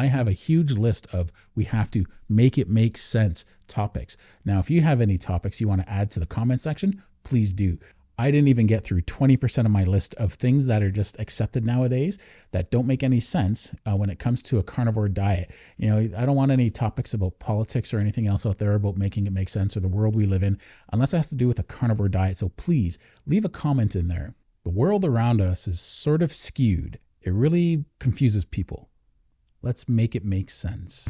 I have a huge list of we have to make it make sense topics. Now, if you have any topics you want to add to the comment section, please do. I didn't even get through 20% of my list of things that are just accepted nowadays that don't make any sense when it comes to a carnivore diet. I don't want any topics about politics or anything else out there about making it make sense or the world we live in, unless it has to do with a carnivore diet. So please leave a comment in there. The world around us is sort of skewed. It really confuses people. Let's make it make sense.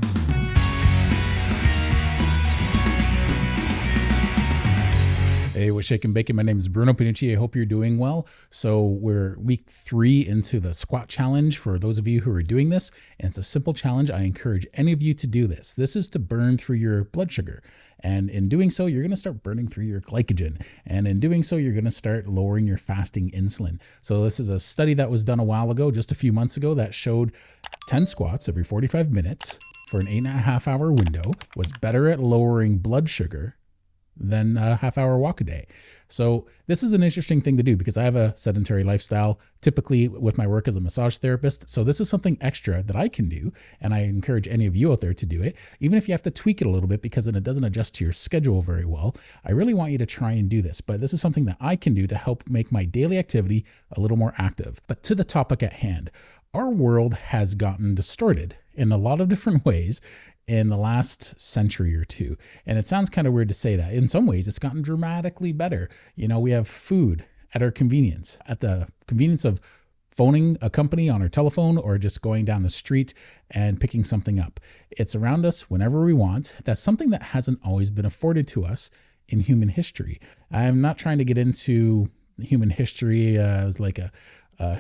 Hey, what's shaking bacon? My name is Bruno Pinucci. I hope you're doing well. So we're week 3 into the squat challenge for those of you who are doing this. And it's a simple challenge. I encourage any of you to do this. This is to burn through your blood sugar. And in doing so, you're going to start burning through your glycogen. And in doing so, you're going to start lowering your fasting insulin. So this is a study that was done a while ago, just a few months ago, that showed 10 squats every 45 minutes for an 8.5-hour window was better at lowering blood sugar than a half-hour walk a day. So this is an interesting thing to do because I have a sedentary lifestyle, typically with my work as a massage therapist. So this is something extra that I can do, and I encourage any of you out there to do it, even if you have to tweak it a little bit because then it doesn't adjust to your schedule very well. I really want you to try and do this, but this is something that I can do to help make my daily activity a little more active. But to the topic at hand, our world has gotten distorted in a lot of different ways in the last century or two. And it sounds kind of weird to say that. In some ways, it's gotten dramatically better. We have food at our convenience, at the convenience of phoning a company on our telephone or just going down the street and picking something up. It's around us whenever we want. That's something that hasn't always been afforded to us in human history. I'm not trying to get into human history as like a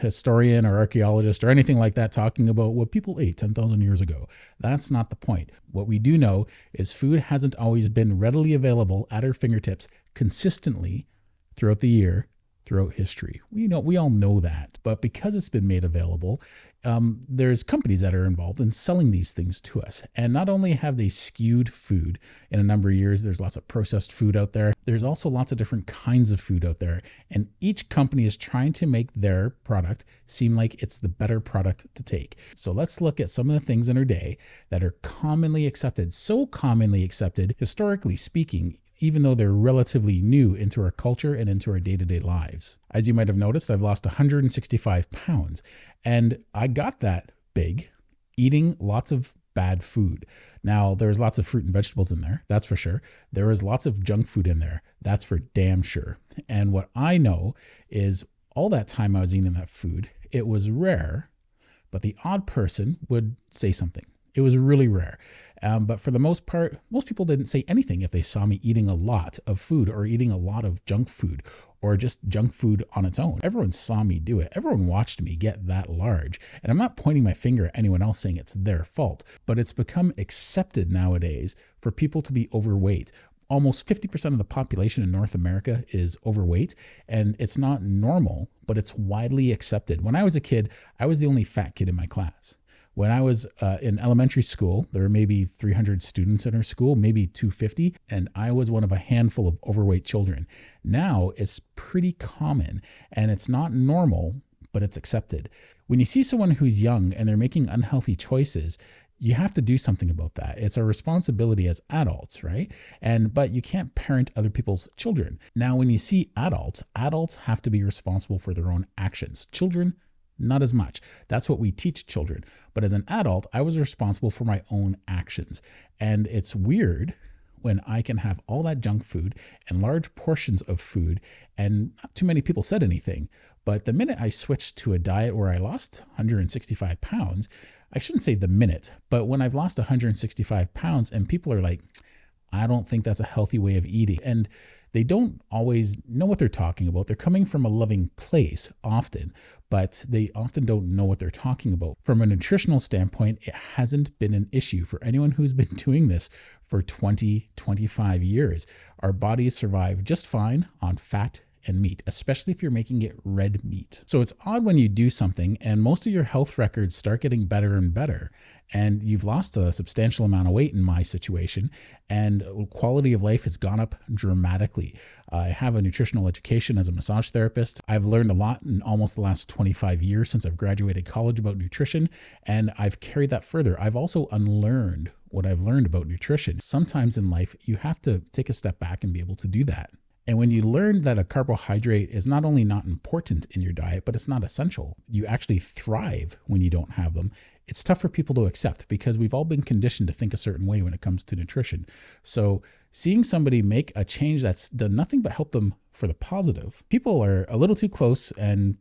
historian or archaeologist or anything like that talking about what people ate 10,000 years ago. That's not the point. What we do know is food hasn't always been readily available at our fingertips consistently throughout the year, throughout history. We all know that. But because it's been made available, there's companies that are involved in selling these things to us. And not only have they skewed food in a number of years, there's lots of processed food out there. There's also lots of different kinds of food out there. And each company is trying to make their product seem like it's the better product to take. So let's look at some of the things in our day that are commonly accepted, so commonly accepted, historically speaking, even though they're relatively new into our culture and into our day-to-day lives. As you might have noticed, I've lost 165 pounds, and I got that big eating lots of bad food. Now, there's lots of fruit and vegetables in there, that's for sure. There is lots of junk food in there, that's for damn sure. And what I know is all that time I was eating that food, it was rare, but the odd person would say something. It was really rare. But for the most part, most people didn't say anything if they saw me eating a lot of food or eating a lot of junk food or just junk food on its own. Everyone saw me do it. Everyone watched me get that large. And I'm not pointing my finger at anyone else saying it's their fault, but it's become accepted nowadays for people to be overweight. Almost 50% of the population in North America is overweight, and it's not normal, but it's widely accepted. When I was a kid, I was the only fat kid in my class. When I was in elementary school, there were maybe 300 students in our school, maybe 250, and I was one of a handful of overweight children. Now it's pretty common, and it's not normal, but it's accepted. When you see someone who's young and they're making unhealthy choices, you have to do something about that. It's our responsibility as adults, right? But you can't parent other people's children. Now, when you see adults have to be responsible for their own actions. Children, not as much. That's what we teach children. But as an adult, I was responsible for my own actions. And it's weird when I can have all that junk food and large portions of food and not too many people said anything. But the minute I switched to a diet where I lost 165 pounds, I shouldn't say the minute, but when I've lost 165 pounds and people are like, I don't think that's a healthy way of eating. And they don't always know what they're talking about. They're coming from a loving place often, but they often don't know what they're talking about. From a nutritional standpoint, it hasn't been an issue for anyone who's been doing this for 20, 25 years. Our bodies survive just fine on fat and meat, especially if you're making it red meat. So it's odd when you do something and most of your health records start getting better and better, and you've lost a substantial amount of weight in my situation, and quality of life has gone up dramatically. I have a nutritional education as a massage therapist. I've learned a lot in almost the last 25 years since I've graduated college about nutrition, and I've carried that further. I've also unlearned what I've learned about nutrition. Sometimes in life, you have to take a step back and be able to do that. And when you learn that a carbohydrate is not only not important in your diet, but it's not essential, you actually thrive when you don't have them, it's tough for people to accept because we've all been conditioned to think a certain way when it comes to nutrition. So seeing somebody make a change that's done nothing but help them for the positive, people are a little too close and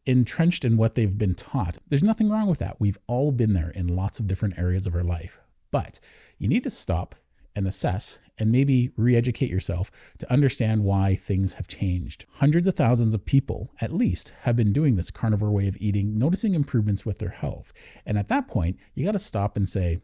entrenched in what they've been taught. There's nothing wrong with that. We've all been there in lots of different areas of our life. But you need to stop and assess and maybe re-educate yourself to understand why things have changed. Hundreds of thousands of people, at least, have been doing this carnivore way of eating, noticing improvements with their health. And at that point, you got to stop and say,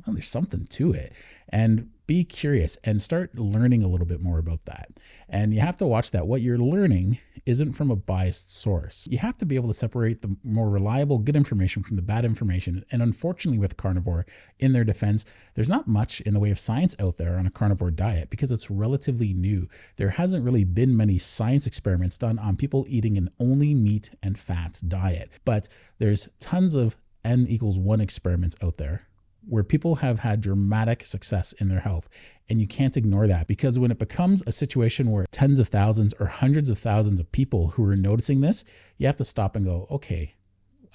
well, there's something to it. And be curious and start learning a little bit more about that. And you have to watch that what you're learning isn't from a biased source. You have to be able to separate the more reliable, good information from the bad information. And unfortunately with carnivore, in their defense, there's not much in the way of science out there on a carnivore diet because it's relatively new. There hasn't really been many science experiments done on people eating an only meat and fat diet. But there's tons of N=1 experiments out there where people have had dramatic success in their health. And you can't ignore that because when it becomes a situation where tens of thousands or hundreds of thousands of people who are noticing this, you have to stop and go, okay,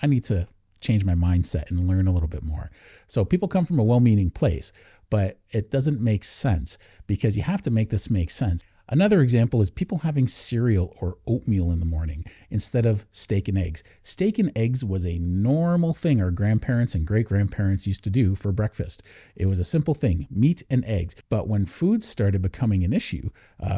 I need to change my mindset and learn a little bit more. So people come from a well-meaning place, but it doesn't make sense because you have to make this make sense. Another example is people having cereal or oatmeal in the morning instead of steak and eggs. Steak and eggs was a normal thing our grandparents and great-grandparents used to do for breakfast. It was a simple thing, meat and eggs. But when food started becoming an issue,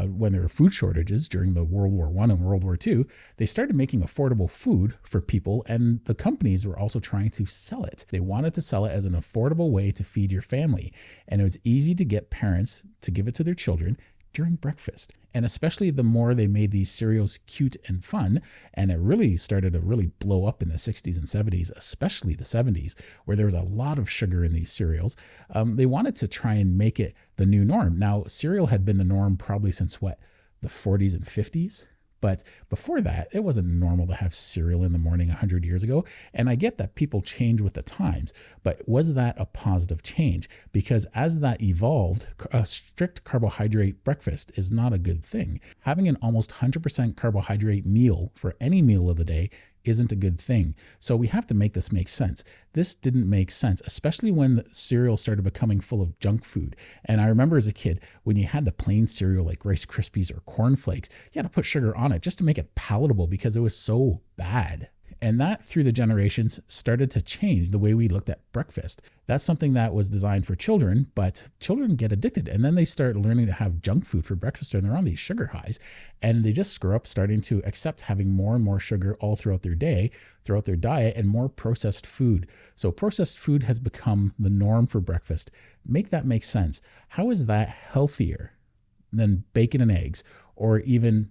when there were food shortages during the World War I and World War II, they started making affordable food for people, and the companies were also trying to sell it. They wanted to sell it as an affordable way to feed your family. And it was easy to get parents to give it to their children during breakfast. And especially the more they made these cereals cute and fun, and it really started to really blow up in the 60s and 70s, especially the 70s, where there was a lot of sugar in these cereals. They wanted to try and make it the new norm. Now, cereal had been the norm probably since the 40s and 50s. But before that, it wasn't normal to have cereal in the morning 100 years ago. And I get that people change with the times, but was that a positive change? Because as that evolved, a strict carbohydrate breakfast is not a good thing. Having an almost 100% carbohydrate meal for any meal of the day isn't a good thing. So we have to make this make sense. This didn't make sense, especially when cereal started becoming full of junk food. And I remember as a kid, when you had the plain cereal like Rice Krispies or Corn Flakes, you had to put sugar on it just to make it palatable because it was so bad. And that, through the generations, started to change the way we looked at breakfast. That's something that was designed for children, but children get addicted. And then they start learning to have junk food for breakfast, and they're on these sugar highs. And they just grow up starting to accept having more and more sugar all throughout their day, throughout their diet, and more processed food. So processed food has become the norm for breakfast. Make that make sense. How is that healthier than bacon and eggs, or even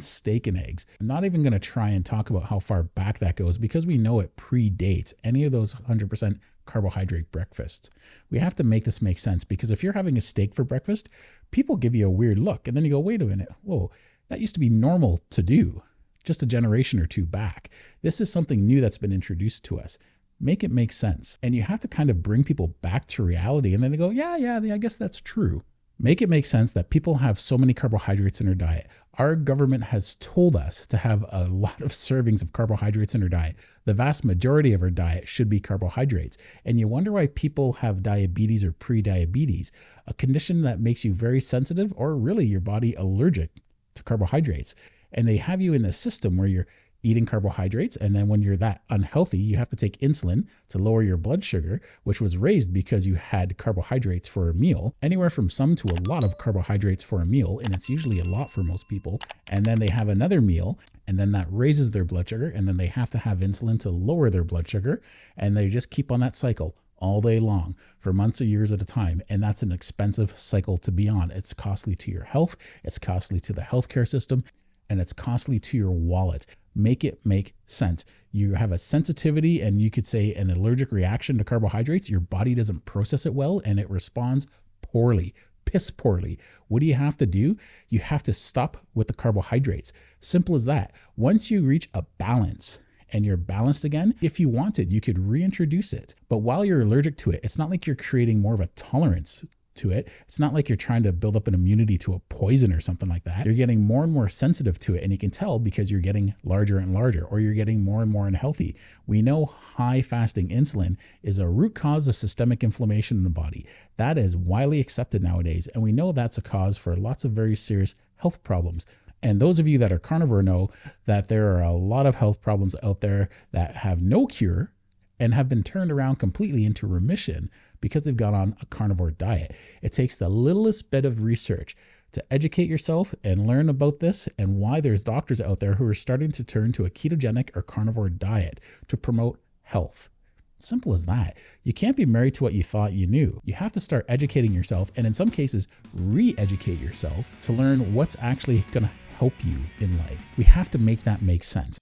steak and eggs? I'm not even going to try and talk about how far back that goes because we know it predates any of those 100% carbohydrate breakfasts. We have to make this make sense because if you're having a steak for breakfast, people give you a weird look and then you go, wait a minute, whoa, that used to be normal to do just a generation or two back. This is something new that's been introduced to us. Make it make sense. And you have to kind of bring people back to reality and then they go, yeah, I guess that's true. Make it make sense that people have so many carbohydrates in their diet. Our government has told us to have a lot of servings of carbohydrates in our diet. The vast majority of our diet should be carbohydrates. And you wonder why people have diabetes or pre-diabetes, a condition that makes you very sensitive or really your body allergic to carbohydrates. And they have you in a system where you're eating carbohydrates, and then when you're that unhealthy, you have to take insulin to lower your blood sugar, which was raised because you had carbohydrates for a meal, anywhere from some to a lot of carbohydrates for a meal, and it's usually a lot for most people. And then they have another meal, and then that raises their blood sugar, and then they have to have insulin to lower their blood sugar, and they just keep on that cycle all day long for months or years at a time. And that's an expensive cycle to be on. It's costly to your health, it's costly to the healthcare system, and it's costly to your wallet. Make it make sense. You have a sensitivity and you could say an allergic reaction to carbohydrates. Your body doesn't process it well and it responds poorly, piss poorly. What do you have to do? You have to stop with the carbohydrates. Simple as that. Once you reach a balance and you're balanced again, if you wanted, you could reintroduce it. But while you're allergic to it, it's not like you're creating more of a tolerance to it. It's not like you're trying to build up an immunity to a poison or something like that. You're getting more and more sensitive to it, and you can tell because you're getting larger and larger, or you're getting more and more unhealthy. We know high fasting insulin is a root cause of systemic inflammation in the body. That is widely accepted nowadays, and we know that's a cause for lots of very serious health problems. And those of you that are carnivore know that there are a lot of health problems out there that have no cure and have been turned around completely into remission because they've got on a carnivore diet. It takes the littlest bit of research to educate yourself and learn about this and why there's doctors out there who are starting to turn to a ketogenic or carnivore diet to promote health. Simple as that. You can't be married to what you thought you knew. You have to start educating yourself, and in some cases, re-educate yourself to learn what's actually going to help you in life. We have to make that make sense.